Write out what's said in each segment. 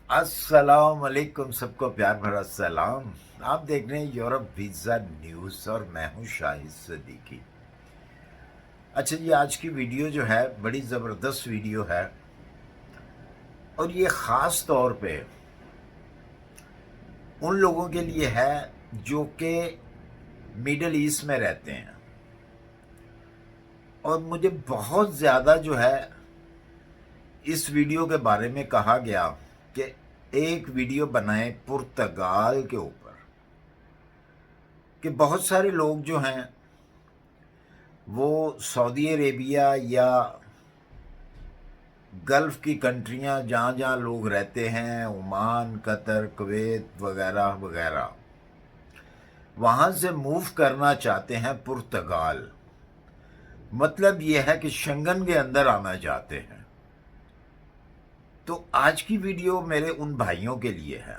अस्सलाम वालेकुम, सबको प्यार भरा सलाम। आप देख रहे हैं यूरोप वीज़ा न्यूज़ और मैं हूं शाहिद सदीकी। अच्छा जी, आज की वीडियो जो है बड़ी ज़बरदस्त वीडियो है और ये ख़ास तौर पे उन लोगों के लिए है जो कि मिडल ईस्ट में रहते हैं। और मुझे बहुत ज़्यादा जो है इस वीडियो के बारे में कहा गया कि एक वीडियो बनाएं पुर्तगाल के ऊपर, कि बहुत सारे लोग जो हैं वो सऊदी अरेबिया या गल्फ़ की कंट्रियां जहाँ जहाँ लोग रहते हैं, ओमान, कतर, कुवैत वगैरह वगैरह, वहाँ से मूव करना चाहते हैं पुर्तगाल। मतलब ये है कि शंगन के अंदर आना चाहते हैं। तो आज की वीडियो मेरे उन भाइयों के लिए है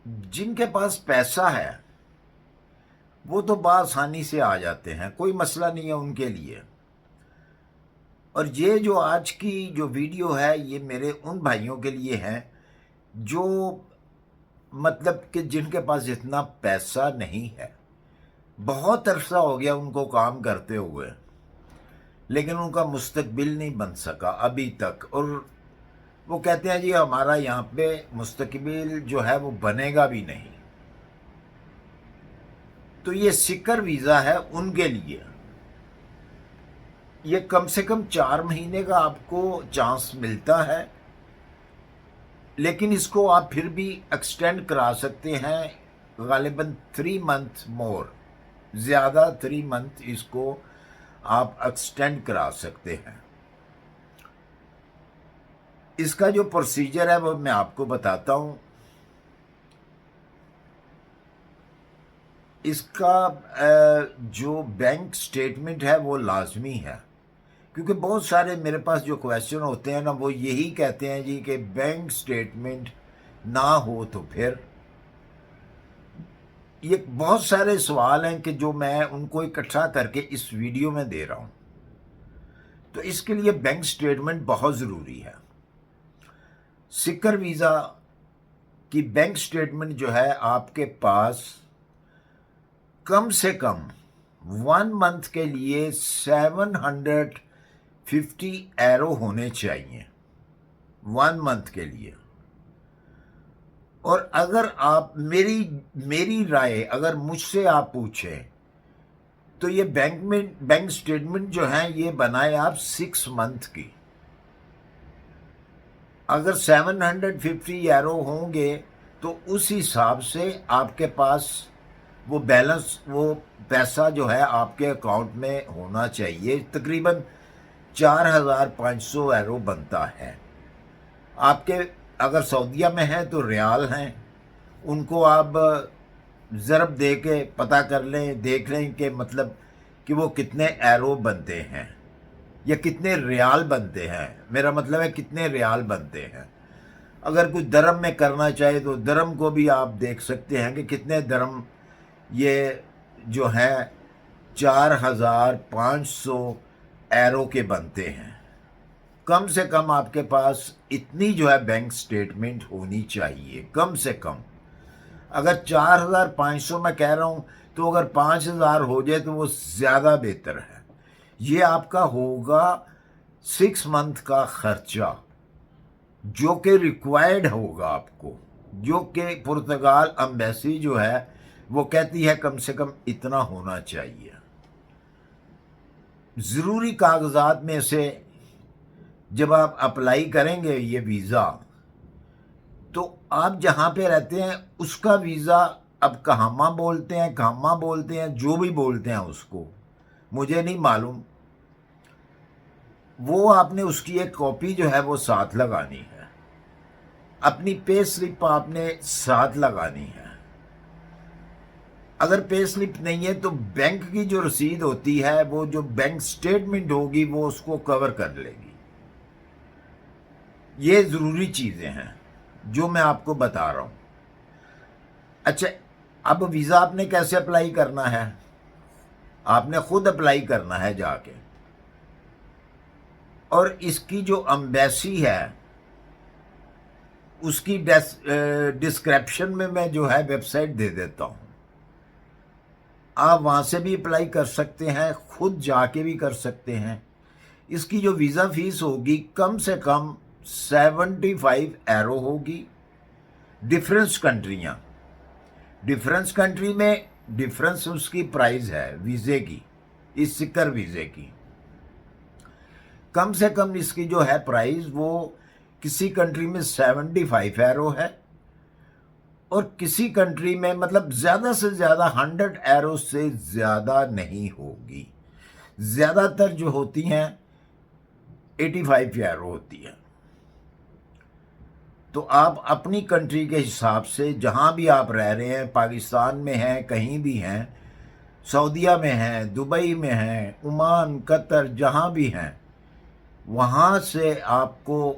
जिनके पास पैसा है, वो तो बआसानी से आ जाते हैं, कोई मसला नहीं है उनके लिए। और ये जो आज की जो वीडियो है ये मेरे उन भाइयों के लिए है जो मतलब कि जिनके पास इतना पैसा नहीं है। बहुत अरसा हो गया उनको काम करते हुए, लेकिन उनका मुस्तकबिल नहीं बन सका अभी तक। और वो कहते हैं जी हमारा यहाँ पे मुस्तकबिल जो है वो बनेगा भी नहीं। तो ये सिकर वीज़ा है उनके लिए। ये कम से कम 4 महीने का आपको चांस मिलता है, लेकिन इसको आप फिर भी एक्सटेंड करा सकते हैं गालिबन 3 मंथ मोर, ज़्यादा 3 मंथ इसको आप एक्सटेंड करा सकते हैं। इसका जो प्रोसीजर है वो मैं आपको बताता हूँ। इसका जो बैंक स्टेटमेंट है वो लाजमी है, क्योंकि बहुत सारे मेरे पास जो क्वेश्चन होते हैं ना वो यही कहते हैं जी कि बैंक स्टेटमेंट ना हो तो फिर। ये बहुत सारे सवाल हैं कि जो मैं उनको इकट्ठा करके इस वीडियो में दे रहा हूँ। तो इसके लिए बैंक स्टेटमेंट बहुत ज़रूरी है। सिकर वीज़ा की बैंक स्टेटमेंट जो है आपके पास कम से कम 1 मंथ के लिए 750 एरो होने चाहिए 1 मंथ के लिए। और अगर आप मेरी राय अगर मुझसे आप पूछें तो ये बैंक स्टेटमेंट जो है ये बनाए आप 6 मंथ की। अगर 750 एरो होंगे तो उस हिसाब से आपके पास वो बैलेंस, वो पैसा जो है आपके अकाउंट में होना चाहिए। तकरीबन 4500 एरो बनता है। आपके अगर सऊदीया में है तो रियाल हैं, उनको आप ज़रब दे के पता कर लें, देख लें कि मतलब कि वो कितने एरो बनते हैं या कितने रियाल बनते हैं। मेरा मतलब है कितने रियाल बनते हैं। अगर कुछ दरम में करना चाहे तो दरम को भी आप देख सकते हैं कि कितने दरम ये जो है 4500 एरो के बनते हैं। कम से कम आपके पास इतनी जो है बैंक स्टेटमेंट होनी चाहिए कम से कम। अगर 4500 मैं कह रहा हूँ तो अगर 5000 हो जाए तो वो ज़्यादा बेहतर है। ये आपका होगा 6 मंथ का खर्चा जो कि रिक्वायर्ड होगा आपको, जो कि पुर्तगाल एम्बेसी जो है वो कहती है कम से कम इतना होना चाहिए। ज़रूरी कागजात में से जब आप अप्लाई करेंगे ये वीज़ा, तो आप जहाँ पे रहते हैं उसका वीज़ा, अब कहामा बोलते हैं, कामा बोलते हैं, जो भी बोलते हैं उसको, मुझे नहीं मालूम, वो आपने उसकी एक कॉपी जो है वो साथ लगानी है। अपनी पे स्लिप आपने साथ लगानी है। अगर पे स्लिप नहीं है तो बैंक की जो रसीद होती है, वो जो बैंक स्टेटमेंट होगी वो उसको कवर कर लेगी। ये ज़रूरी चीज़ें हैं जो मैं आपको बता रहा हूँ। अच्छा, अब वीज़ा आपने कैसे अप्लाई करना है? आपने खुद अप्लाई करना है जाके, और इसकी जो एम्बेसी है उसकी डिस्क्रिप्शन में मैं जो है वेबसाइट दे देता हूँ, आप वहाँ से भी अप्लाई कर सकते हैं, खुद जाके भी कर सकते हैं। इसकी जो वीज़ा फीस होगी कम से कम 75 यूरो होगी। डिफरेंस कंट्री में डिफरेंस उसकी प्राइस है वीज़े की, इस सिकर वीज़े की। कम से कम इसकी जो है प्राइस वो किसी कंट्री में 75 यूरो है और किसी कंट्री में मतलब ज़्यादा से ज़्यादा 100 यूरो से ज़्यादा नहीं होगी। ज़्यादातर जो होती हैं 85 यूरो होती है। तो आप अपनी कंट्री के हिसाब से जहाँ भी आप रह रहे हैं, पाकिस्तान में हैं, कहीं भी हैं, सऊदीया में हैं, दुबई में हैं, ओमान, कतर, जहाँ भी हैं, वहाँ से आपको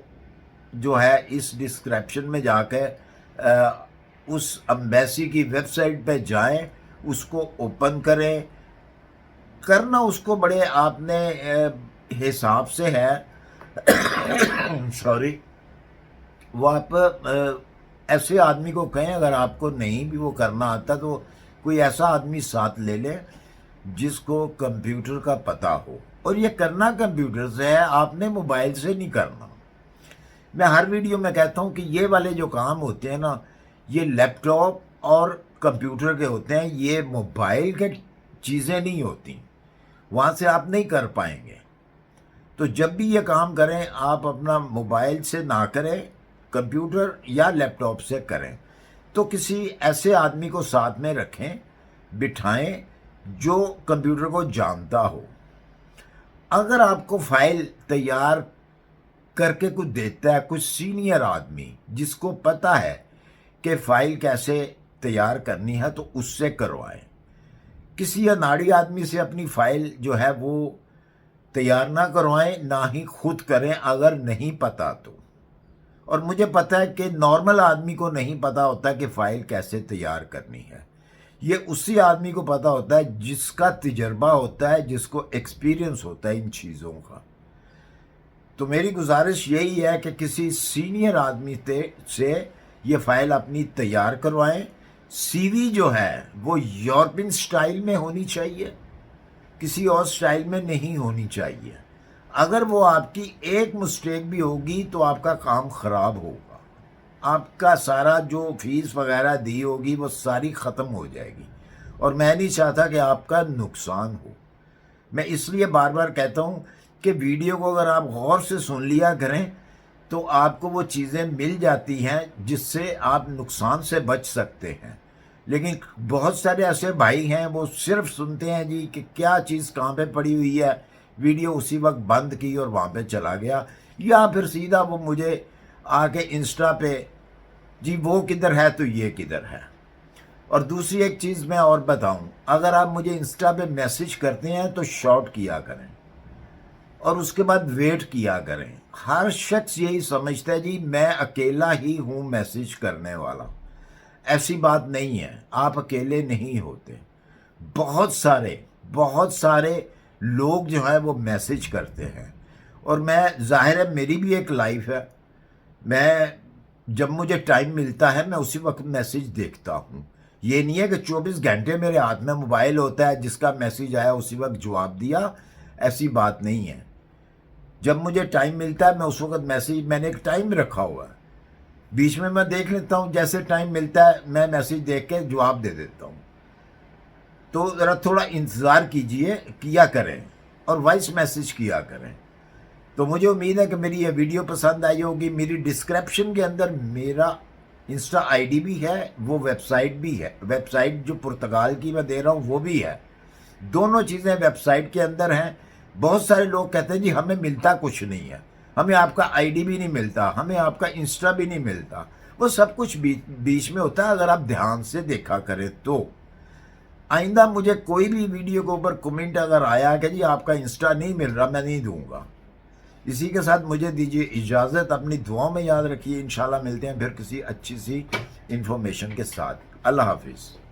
जो है इस डिस्क्रिप्शन में जाकर उस एम्बेसी की वेबसाइट पे जाएं, उसको ओपन करें। करना उसको बड़े आपने हिसाब से है सॉरी, वो आप ऐसे आदमी को कहें, अगर आपको नहीं भी वो करना आता तो कोई ऐसा आदमी साथ ले लें जिसको कंप्यूटर का पता हो। और ये करना कंप्यूटर से है, आपने मोबाइल से नहीं करना। मैं हर वीडियो में कहता हूँ कि ये वाले जो काम होते हैं ना, ये लैपटॉप और कंप्यूटर के होते हैं, ये मोबाइल के चीज़ें नहीं होती, वहाँ से आप नहीं कर पाएंगे। तो जब भी ये काम करें आप अपना मोबाइल से ना करें, कंप्यूटर या लैपटॉप से करें। तो किसी ऐसे आदमी को साथ में रखें, बिठाएं जो कंप्यूटर को जानता हो। अगर आपको फाइल तैयार करके कुछ देता है कुछ सीनियर आदमी जिसको पता है कि फाइल कैसे तैयार करनी है, तो उससे करवाएं। किसी अनाड़ी आदमी से अपनी फाइल जो है वो तैयार ना करवाएं, ना ही खुद करें अगर नहीं पता तो। और मुझे पता है कि नॉर्मल आदमी को नहीं पता होता कि फ़ाइल कैसे तैयार करनी है। ये उसी आदमी को पता होता है जिसका तजर्बा होता है, जिसको एक्सपीरियंस होता है इन चीज़ों का। तो मेरी गुजारिश यही है कि किसी सीनियर आदमी से ये फ़ाइल अपनी तैयार करवाएं। सीवी जो है वो यूरोपियन स्टाइल में होनी चाहिए, किसी और स्टाइल में नहीं होनी चाहिए। अगर वो आपकी एक मिस्टेक भी होगी तो आपका काम ख़राब होगा, आपका सारा जो फीस वगैरह दी होगी वो सारी ख़त्म हो जाएगी, और मैं नहीं चाहता कि आपका नुकसान हो। मैं इसलिए बार बार कहता हूँ कि वीडियो को अगर आप गौर से सुन लिया करें तो आपको वो चीज़ें मिल जाती हैं जिससे आप नुकसान से बच सकते हैं। लेकिन बहुत सारे ऐसे भाई हैं वो सिर्फ सुनते हैं जी कि क्या चीज़ कहाँ पे पड़ी हुई है, वीडियो उसी वक्त बंद की और वहाँ पे चला गया, या फिर सीधा वो मुझे आके इंस्टा पे जी वो किधर है तो ये किधर है। और दूसरी एक चीज़ मैं और बताऊं, अगर आप मुझे इंस्टा पे मैसेज करते हैं तो शॉर्ट किया करें और उसके बाद वेट किया करें। हर शख्स यही समझता है जी मैं अकेला ही हूँ मैसेज करने वाला, ऐसी बात नहीं है, आप अकेले नहीं होते। बहुत सारे लोग जो है वो मैसेज करते हैं, और मैं ज़ाहिर है मेरी भी एक लाइफ है, मैं जब मुझे टाइम मिलता है मैं उसी वक्त मैसेज देखता हूँ। ये नहीं है कि 24 घंटे मेरे हाथ में मोबाइल होता है, जिसका मैसेज आया उसी वक्त जवाब दिया, ऐसी बात नहीं है। जब मुझे टाइम मिलता है मैं उस वक्त मैसेज, मैंने एक टाइम रखा हुआ है, बीच में मैं देख लेता हूँ, जैसे टाइम मिलता है मैं मैसेज देख के जवाब दे देता हूँ। तो ज़रा थोड़ा इंतज़ार किया करें और वॉइस मैसेज किया करें। तो मुझे उम्मीद है कि मेरी ये वीडियो पसंद आई होगी। मेरी डिस्क्रिप्शन के अंदर मेरा इंस्टा आईडी भी है, वो वेबसाइट भी है, वेबसाइट जो पुर्तगाल की मैं दे रहा हूँ वो भी है, दोनों चीज़ें वेबसाइट के अंदर हैं। बहुत सारे लोग कहते हैं जी हमें मिलता कुछ नहीं है, हमें आपका आईडी भी नहीं मिलता, हमें आपका इंस्टा भी नहीं मिलता। वो सब कुछ बीच में होता है, अगर आप ध्यान से देखा करें तो। आइंदा मुझे कोई भी वीडियो के ऊपर कमेंट अगर आया कि जी आपका इंस्टा नहीं मिल रहा, मैं नहीं दूंगा। इसी के साथ मुझे दीजिए इजाज़त, अपनी दुआओं में याद रखिए। इंशाल्लाह मिलते हैं फिर किसी अच्छी सी इंफॉर्मेशन के साथ। अल्लाह हाफिज़।